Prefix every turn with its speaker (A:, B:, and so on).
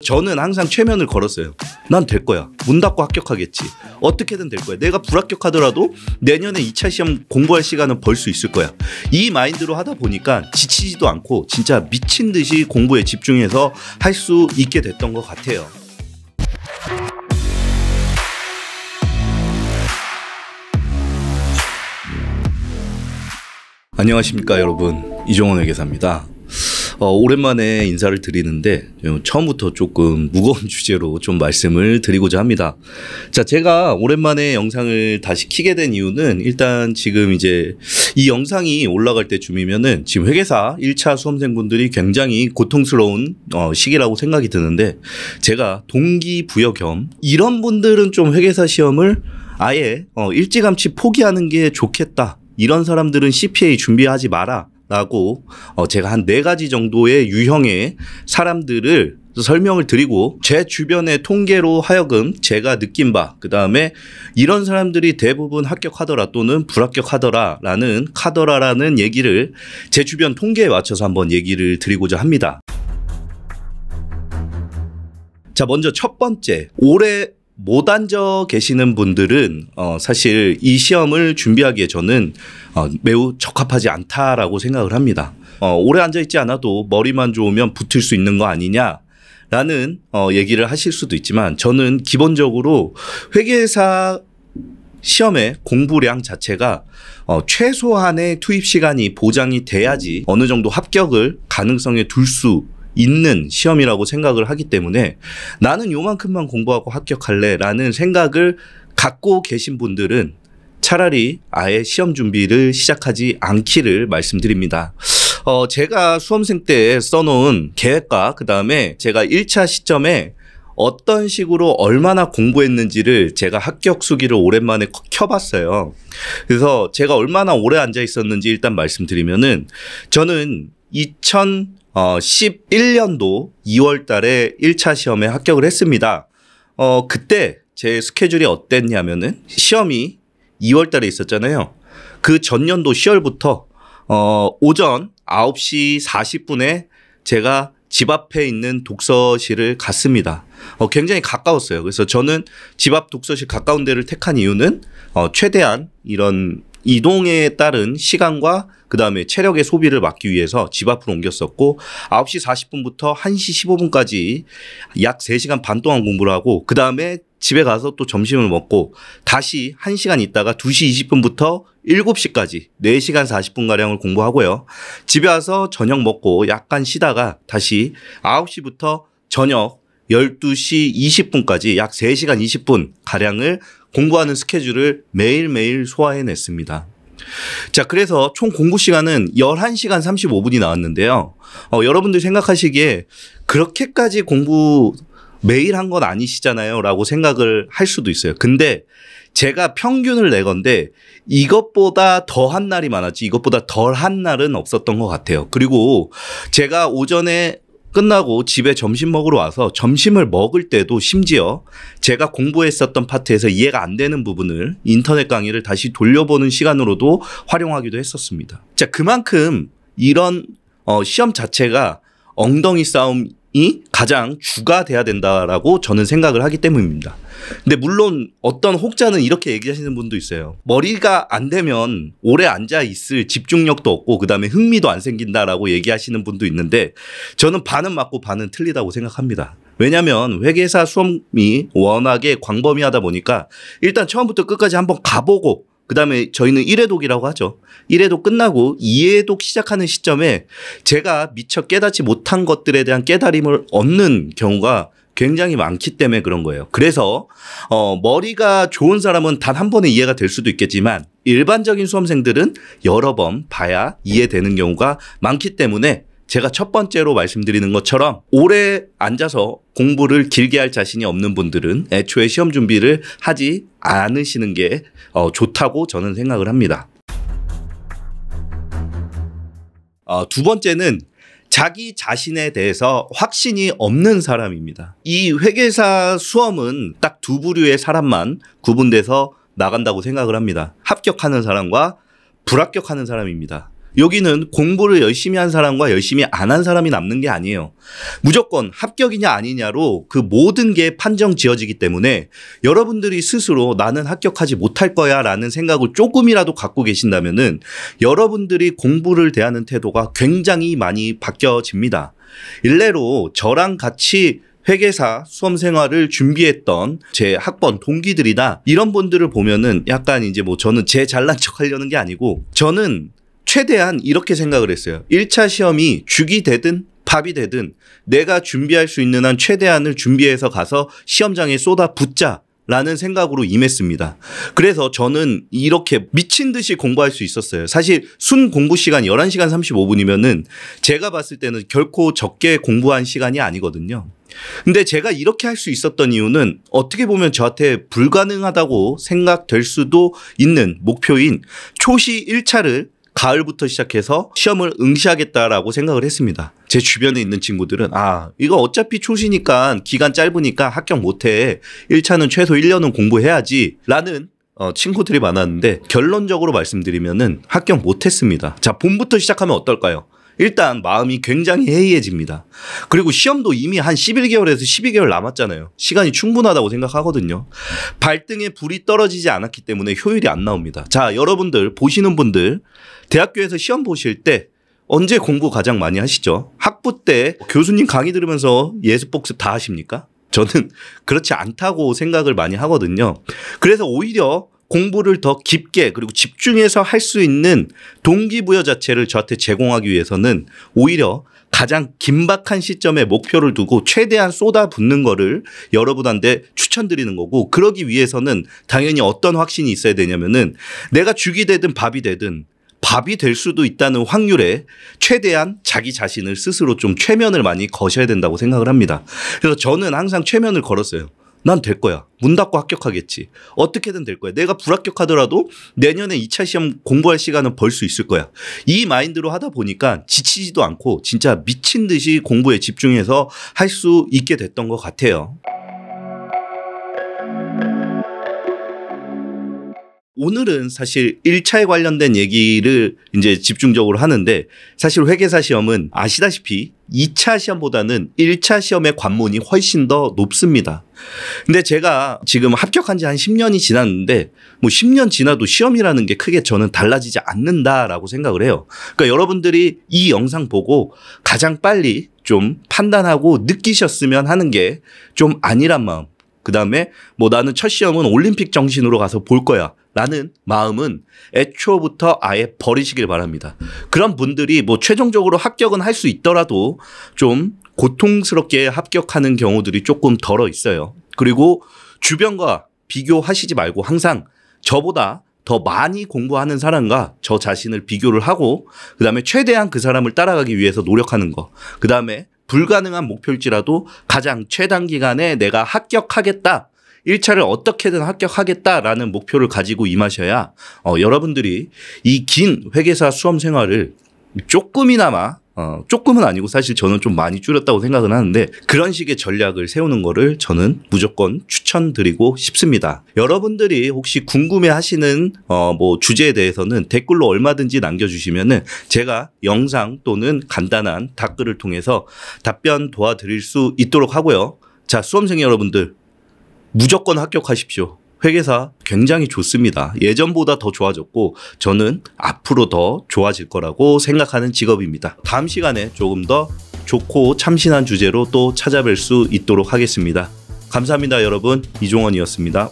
A: 저는 항상 최면을 걸었어요. 난 될 거야. 문 닫고 합격하겠지. 어떻게든 될 거야. 내가 불합격하더라도 내년에 2차 시험 공부할 시간은 벌 수 있을 거야. 이 마인드로 하다 보니까 지치지도 않고 진짜 미친 듯이 공부에 집중해서 할 수 있게 됐던 것 같아요. 안녕하십니까 여러분, 이종원 회계사입니다. 오랜만에 인사를 드리는데 처음부터 조금 무거운 주제로 좀 말씀을 드리고자 합니다. 자, 제가 오랜만에 영상을 다시 켜게 된 이유는 일단 지금 이제 이 영상이 올라갈 때쯤이면은 지금 회계사 1차 수험생분들이 굉장히 고통스러운 시기라고 생각이 드는데, 제가 동기부여 겸 이런 분들은 좀 회계사 시험을 아예 일찌감치 포기하는 게 좋겠다, 이런 사람들은 CPA 준비하지 마라 라고 제가 한 4가지 정도의 유형의 사람들을 설명을 드리고, 제 주변의 통계로 하여금 제가 느낀 바, 그 다음에 이런 사람들이 대부분 합격하더라 또는 불합격하더라라는 얘기를 제 주변 통계에 맞춰서 한번 얘기를 드리고자 합니다. 자, 먼저 첫 번째, 올해 못 앉아 계시는 분들은 사실 이 시험을 준비하기에 저는 매우 적합하지 않다라고 생각을 합니다. 오래 앉아 있지 않아도 머리만 좋으면 붙을 수 있는 거 아니냐라는 얘기를 하실 수도 있지만, 저는 기본적으로 회계사 시험의 공부량 자체가 최소한의 투입 시간이 보장이 돼야지 어느 정도 합격을 가능성에 둘 수 있는 시험이라고 생각을 하기 때문에, 나는 요만큼만 공부하고 합격할래 라는 생각을 갖고 계신 분들은 차라리 아예 시험 준비를 시작하지 않기를 말씀드립니다. 제가 수험생 때 써놓은 계획과 그 다음에 제가 1차 시점에 어떤 식으로 얼마나 공부했는지를 제가 합격 수기를 오랜만에 켜봤어요. 그래서 제가 얼마나 오래 앉아 있었는지 일단 말씀드리면은, 저는 2011년도 2월 달에 1차 시험에 합격을 했습니다. 그때 제 스케줄이 어땠냐면은, 시험이 2월 달에 있었잖아요. 그 전년도 10월부터 오전 9시 40분에 제가 집 앞에 있는 독서실을 갔습니다. 굉장히 가까웠어요. 그래서 저는 집 앞 독서실 가까운 데를 택한 이유는 최대한 이런 이동에 따른 시간과 그 다음에 체력의 소비를 막기 위해서 집 앞으로 옮겼었고, 9시 40분부터 1시 15분까지 약 3시간 반 동안 공부를 하고, 그 다음에 집에 가서 또 점심을 먹고 다시 1시간 있다가 2시 20분부터 7시까지 4시간 40분가량을 공부하고요. 집에 와서 저녁 먹고 약간 쉬다가 다시 9시부터 저녁 12시 20분까지 약 3시간 20분 가량을 공부하는 스케줄을 매일매일 소화해냈습니다. 자, 그래서 총 공부 시간은 11시간 35분이 나왔는데요. 여러분들 생각하시기에 그렇게까지 공부 매일 한 건 아니시잖아요 라고 생각을 할 수도 있어요. 근데 제가 평균을 내건데 이것보다 더한 날이 많았지 이것보다 덜한 날은 없었던 것 같아요. 그리고 제가 오전에 끝나고 집에 점심 먹으러 와서 점심을 먹을 때도 심지어 제가 공부했었던 파트에서 이해가 안 되는 부분을 인터넷 강의를 다시 돌려보는 시간으로도 활용하기도 했었습니다. 자, 그만큼 이런 시험 자체가 엉덩이 싸움이 가장 주가 돼야 된다라고 저는 생각을 하기 때문입니다. 근데 물론 어떤 혹자는 이렇게 얘기하시는 분도 있어요. 머리가 안 되면 오래 앉아 있을 집중력도 없고 그 다음에 흥미도 안 생긴다라고 얘기하시는 분도 있는데, 저는 반은 맞고 반은 틀리다고 생각합니다. 왜냐하면 회계사 수험이 워낙에 광범위하다 보니까 일단 처음부터 끝까지 한번 가보고, 그 다음에 저희는 1회독이라고 하죠. 1회독 끝나고 2회독 시작하는 시점에 제가 미처 깨닫지 못한 것들에 대한 깨달음을 얻는 경우가 굉장히 많기 때문에 그런 거예요. 그래서 머리가 좋은 사람은 단 한 번에 이해가 될 수도 있겠지만, 일반적인 수험생들은 여러 번 봐야 이해되는 경우가 많기 때문에, 제가 첫 번째로 말씀드리는 것처럼 오래 앉아서 공부를 길게 할 자신이 없는 분들은 애초에 시험 준비를 하지 않으시는 게 좋다고 저는 생각을 합니다. 두 번째는 자기 자신에 대해서 확신이 없는 사람입니다. 이 회계사 수험은 딱 2부류의 사람만 구분돼서 나간다고 생각을 합니다. 합격하는 사람과 불합격하는 사람입니다. 여기는 공부를 열심히 한 사람과 열심히 안 한 사람이 남는 게 아니에요. 무조건 합격이냐 아니냐로 그 모든 게 판정 지어지기 때문에 여러분들이 스스로 나는 합격하지 못할 거야 라는 생각을 조금이라도 갖고 계신다면은 여러분들이 공부를 대하는 태도가 굉장히 많이 바뀌어집니다. 일례로 저랑 같이 회계사 수험 생활을 준비했던 제 학번 동기들이나 이런 분들을 보면은 약간 이제 뭐 저는 제 잘난 척 하려는 게 아니고 저는 최대한 이렇게 생각을 했어요. 1차 시험이 죽이 되든 밥이 되든 내가 준비할 수 있는 한 최대한을 준비해서 가서 시험장에 쏟아붓자 라는 생각으로 임했습니다. 그래서 저는 이렇게 미친 듯이 공부할 수 있었어요. 사실 순 공부 시간 11시간 35분이면은 제가 봤을 때는 결코 적게 공부한 시간이 아니거든요. 근데 제가 이렇게 할 수 있었던 이유는 어떻게 보면 저한테 불가능하다고 생각될 수도 있는 목표인 초시 1차를 가을부터 시작해서 시험을 응시하겠다라고 생각을 했습니다. 제 주변에 있는 친구들은 이거 어차피 초시니까 기간 짧으니까 합격 못해. 1차는 최소 1년은 공부해야지 라는 친구들이 많았는데 결론적으로 말씀드리면은 합격 못했습니다. 자, 봄부터 시작하면 어떨까요? 일단 마음이 굉장히 해이해집니다. 그리고 시험도 이미 한 11개월에서 12개월 남았잖아요. 시간이 충분하다고 생각하거든요. 발등에 불이 떨어지지 않았기 때문에 효율이 안 나옵니다. 자, 여러분들 보시는 분들 대학교에서 시험 보실 때 언제 공부 가장 많이 하시죠? 학부 때 교수님 강의 들으면서 예습복습 다 하십니까? 저는 그렇지 않다고 생각을 많이 하거든요. 그래서 오히려 공부를 더 깊게 그리고 집중해서 할 수 있는 동기부여 자체를 저한테 제공하기 위해서는 오히려 가장 긴박한 시점에 목표를 두고 최대한 쏟아붓는 거를 여러분한테 추천드리는 거고, 그러기 위해서는 당연히 어떤 확신이 있어야 되냐면은 내가 죽이 되든 밥이 되든 밥이 될 수도 있다는 확률에 최대한 자기 자신을 스스로 좀 최면을 많이 거셔야 된다고 생각을 합니다. 그래서 저는 항상 최면을 걸었어요. 난 될 거야. 문 닫고 합격하겠지. 어떻게든 될 거야. 내가 불합격하더라도 내년에 2차 시험 공부할 시간은 벌 수 있을 거야. 이 마인드로 하다 보니까 지치지도 않고 진짜 미친 듯이 공부에 집중해서 할 수 있게 됐던 것 같아요. 오늘은 사실 1차에 관련된 얘기를 이제 집중적으로 하는데, 사실 회계사 시험은 아시다시피 2차 시험보다는 1차 시험의 관문이 훨씬 더 높습니다. 근데 제가 지금 합격한 지 한 10년이 지났는데 뭐 10년 지나도 시험이라는 게 크게 저는 달라지지 않는다라고 생각을 해요. 그러니까 여러분들이 이 영상 보고 가장 빨리 좀 판단하고 느끼셨으면 하는 게 좀 아니란 마음. 그다음에 뭐 나는 첫 시험은 올림픽 정신으로 가서 볼 거야 라는 마음은 애초부터 아예 버리시길 바랍니다. 그런 분들이 뭐 최종적으로 합격은 할 수 있더라도 좀 고통스럽게 합격하는 경우들이 조금 덜어 있어요. 그리고 주변과 비교하시지 말고 항상 저보다 더 많이 공부하는 사람과 저 자신을 비교를 하고 그다음에 최대한 그 사람을 따라가기 위해서 노력하는 거. 그다음에 불가능한 목표일지라도 가장 최단 기간에 내가 합격하겠다. 1차를 어떻게든 합격하겠다라는 목표를 가지고 임하셔야 여러분들이 이 긴 회계사 수험 생활을 조금이나마 조금은 아니고 사실 저는 좀 많이 줄였다고 생각은 하는데 그런 식의 전략을 세우는 거를 저는 무조건 추천드리고 싶습니다. 여러분들이 혹시 궁금해 하시는 뭐 주제에 대해서는 댓글로 얼마든지 남겨주시면은 제가 영상 또는 간단한 답글을 통해서 답변 도와드릴 수 있도록 하고요. 자, 수험생 여러분들 무조건 합격하십시오. 회계사 굉장히 좋습니다. 예전보다 더 좋아졌고 저는 앞으로 더 좋아질 거라고 생각하는 직업입니다. 다음 시간에 조금 더 좋고 참신한 주제로 또 찾아뵐 수 있도록 하겠습니다. 감사합니다, 여러분. 이종원이었습니다.